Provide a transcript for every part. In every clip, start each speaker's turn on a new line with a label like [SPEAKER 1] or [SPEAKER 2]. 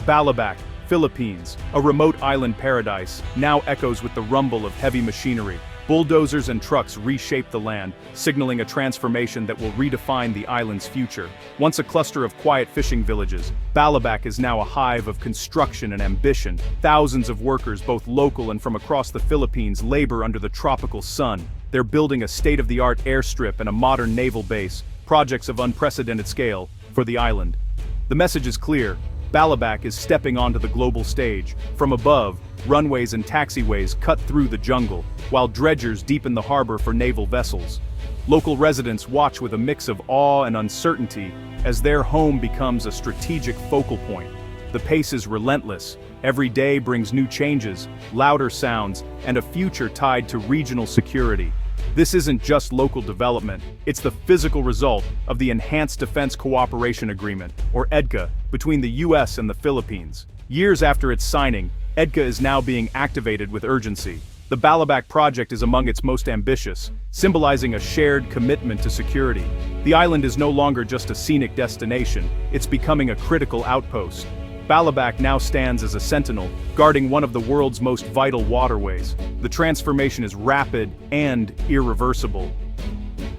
[SPEAKER 1] Balabac, Philippines, a remote island paradise, now echoes with the rumble of heavy machinery. Bulldozers and trucks reshape the land, signaling a transformation that will redefine the island's future. Once a cluster of quiet fishing villages, Balabac is now a hive of construction and ambition. Thousands of workers, both local and from across the Philippines, labor under the tropical sun. They're building a state-of-the-art airstrip and a modern naval base, projects of unprecedented scale, for the island. The message is clear. Balabac is stepping onto the global stage. From above, runways and taxiways cut through the jungle, while dredgers deepen the harbor for naval vessels. Local residents watch with a mix of awe and uncertainty as their home becomes a strategic focal point. The pace is relentless. Every day brings new changes, louder sounds, and a future tied to regional security. This isn't just local development, it's the physical result of the Enhanced Defense Cooperation Agreement, or EDCA, between the US and the Philippines. Years after its signing, EDCA is now being activated with urgency. The Balabac project is among its most ambitious, symbolizing a shared commitment to security. The island is no longer just a scenic destination, it's becoming a critical outpost. Balabac now stands as a sentinel, guarding one of the world's most vital waterways. The transformation is rapid and irreversible.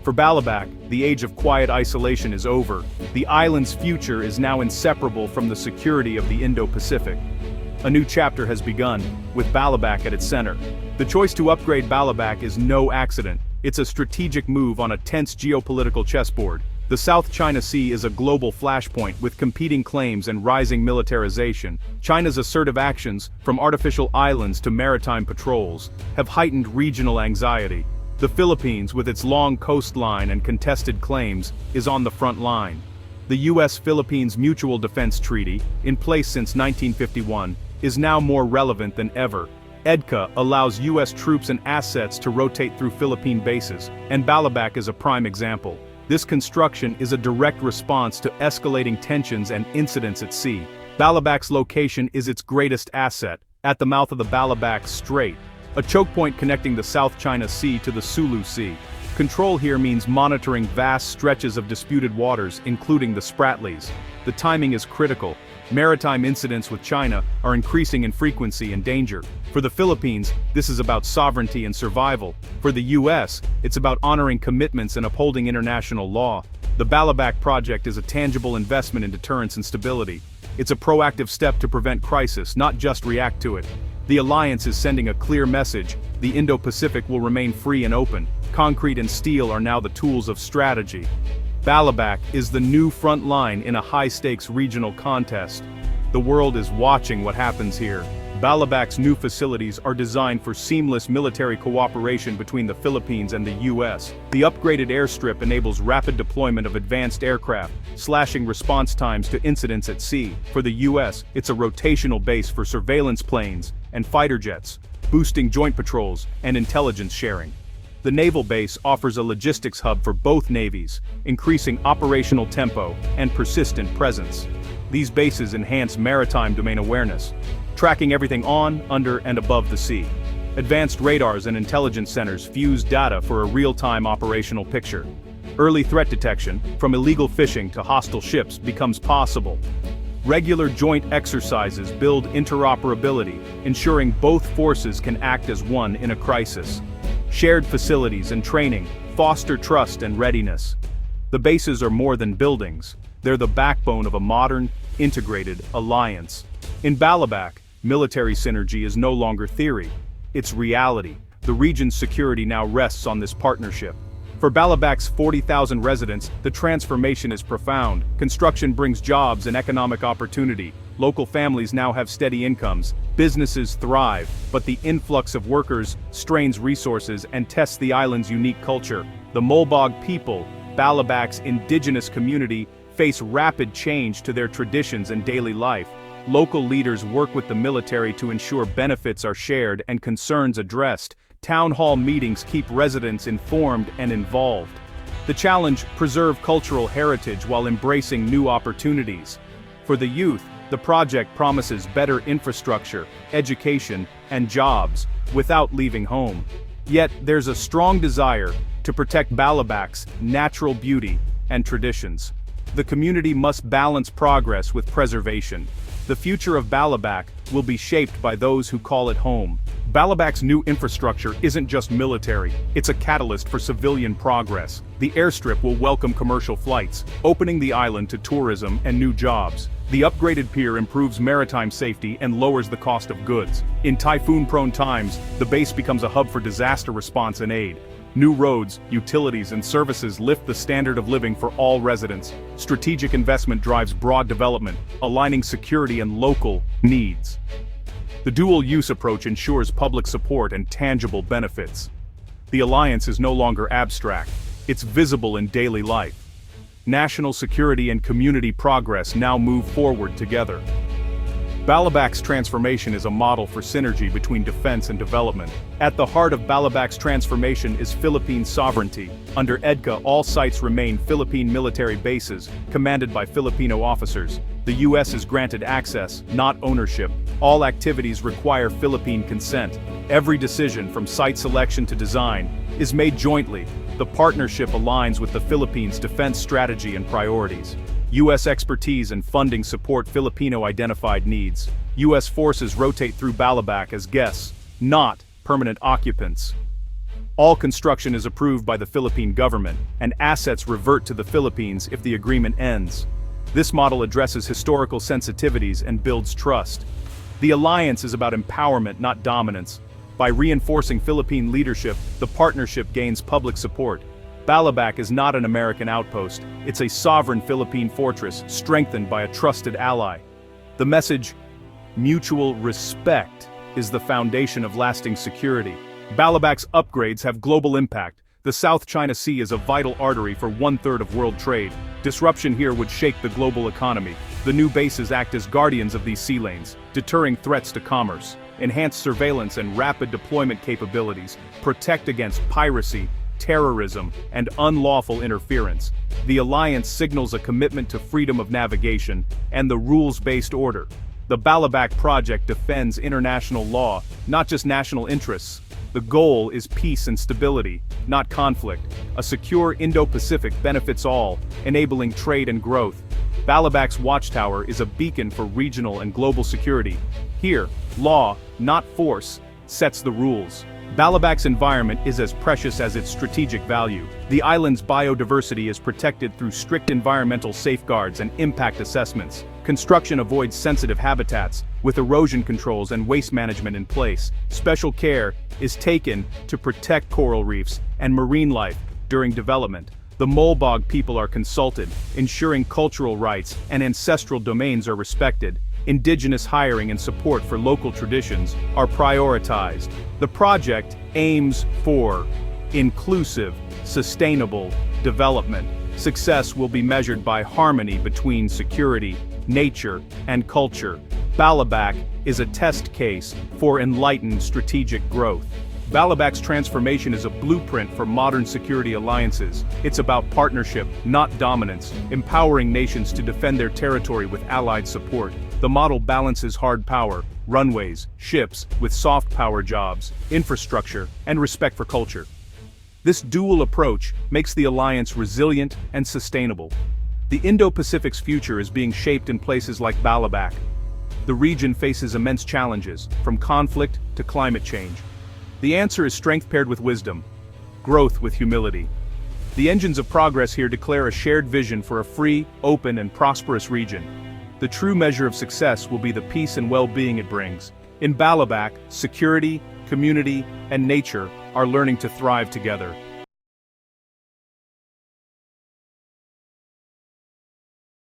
[SPEAKER 1] For Balabac, the age of quiet isolation is over. The island's future is now inseparable from the security of the Indo-Pacific. A new chapter has begun, with Balabac at its center. The choice to upgrade Balabac is no accident. It's a strategic move on a tense geopolitical chessboard. The South China Sea is a global flashpoint with competing claims and rising militarization. China's assertive actions, from artificial islands to maritime patrols, have heightened regional anxiety. The Philippines, with its long coastline and contested claims, is on the front line. The US-Philippines Mutual Defense Treaty, in place since 1951, is now more relevant than ever. EDCA allows US troops and assets to rotate through Philippine bases, and Balabac is a prime example. This construction is a direct response to escalating tensions and incidents at sea. Balabac's location is its greatest asset, at the mouth of the Balabac Strait, a choke point connecting the South China Sea to the Sulu Sea. Control here means monitoring vast stretches of disputed waters, including the Spratlys. The timing is critical. Maritime incidents with China are increasing in frequency and danger. For the Philippines, this is about sovereignty and survival. For the US, it's about honoring commitments and upholding international law. The Balabac project is a tangible investment in deterrence and stability. It's a proactive step to prevent crisis, not just react to it. The alliance is sending a clear message: the Indo-Pacific will remain free and open. Concrete and steel are now the tools of strategy. Balabac is the new front line in a high-stakes regional contest. The world is watching what happens here. Balabac's new facilities are designed for seamless military cooperation between the Philippines and the US. The upgraded airstrip enables rapid deployment of advanced aircraft, slashing response times to incidents at sea. For the US, it's a rotational base for surveillance planes and fighter jets, boosting joint patrols and intelligence sharing. The naval base offers a logistics hub for both navies, increasing operational tempo and persistent presence. These bases enhance maritime domain awareness, tracking everything on, under, and above the sea. Advanced radars and intelligence centers fuse data for a real-time operational picture. Early threat detection, from illegal fishing to hostile ships, becomes possible. Regular joint exercises build interoperability, ensuring both forces can act as one in a crisis. Shared facilities and training foster trust and readiness. The bases are more than buildings. They're the backbone of a modern, integrated alliance. In Balabac, military synergy is no longer theory. It's reality. The region's security now rests on this partnership. For Balabac's 40,000 residents, the transformation is profound. Construction brings jobs and economic opportunity. Local families now have steady incomes. Businesses thrive, but the influx of workers strains resources and tests the island's unique culture. The Molbog people, Balabac's indigenous community, face rapid change to their traditions and daily life. Local leaders work with the military to ensure benefits are shared and concerns addressed. Town hall meetings keep residents informed and involved. The challenge: preserve cultural heritage while embracing new opportunities. For the youth, the project promises better infrastructure, education, and jobs, without leaving home. Yet, there's a strong desire to protect Balabac's natural beauty and traditions. The community must balance progress with preservation. The future of Balabac will be shaped by those who call it home. Balabac's new infrastructure isn't just military, it's a catalyst for civilian progress. The airstrip will welcome commercial flights, opening the island to tourism and new jobs. The upgraded pier improves maritime safety and lowers the cost of goods. In typhoon-prone times, the base becomes a hub for disaster response and aid. New roads, utilities, and services lift the standard of living for all residents. Strategic investment drives broad development, aligning security and local needs. The dual-use approach ensures public support and tangible benefits. The alliance is no longer abstract, it's visible in daily life. National security and community progress now move forward together. Balabac's transformation is a model for synergy between defense and development. At the heart of Balabac's transformation is Philippine sovereignty. Under EDCA, all sites remain Philippine military bases, commanded by Filipino officers. The U.S. is granted access, not ownership. All activities require Philippine consent. Every decision, from site selection to design, is made jointly. The partnership aligns with the Philippines' defense strategy and priorities. U.S. expertise and funding support Filipino-identified needs. U.S. forces rotate through Balabac as guests, not permanent occupants. All construction is approved by the Philippine government, and assets revert to the Philippines if the agreement ends. This model addresses historical sensitivities and builds trust. The alliance is about empowerment, not dominance. By reinforcing Philippine leadership, the partnership gains public support. Balabac is not an American outpost, it's a sovereign Philippine fortress, strengthened by a trusted ally. The message, mutual respect, is the foundation of lasting security. Balabac's upgrades have global impact. The South China Sea is a vital artery for 1/3 of world trade. Disruption here would shake the global economy. The new bases act as guardians of these sea lanes, deterring threats to commerce. Enhanced surveillance and rapid deployment capabilities protect against piracy, terrorism, and unlawful interference. The alliance signals a commitment to freedom of navigation and the rules-based order. The Balabac project defends international law, not just national interests. The goal is peace and stability, not conflict. A secure Indo-Pacific benefits all, enabling trade and growth. Balabac's watchtower is a beacon for regional and global security. Here, law, not force, sets the rules. Balabac's environment is as precious as its strategic value. The island's biodiversity is protected through strict environmental safeguards and impact assessments. Construction avoids sensitive habitats, with erosion controls and waste management in place. Special care is taken to protect coral reefs and marine life during development. The Molbog people are consulted, ensuring cultural rights and ancestral domains are respected. Indigenous hiring and support for local traditions are prioritized. The project aims for inclusive, sustainable development. Success will be measured by harmony between security, nature, and culture. Balabac is a test case for enlightened strategic growth. Balabac's transformation is a blueprint for modern security alliances. It's about partnership, not dominance, empowering nations to defend their territory with allied support. The model balances hard power, runways, ships, with soft power jobs, infrastructure, and respect for culture. This dual approach makes the alliance resilient and sustainable. The Indo-Pacific's future is being shaped in places like Balabac. The region faces immense challenges, from conflict to climate change. The answer is strength paired with wisdom, growth with humility. The engines of progress here declare a shared vision for a free, open, and prosperous region. The true measure of success will be the peace and well-being it brings. In Balabac, security, community, and nature are learning to thrive together.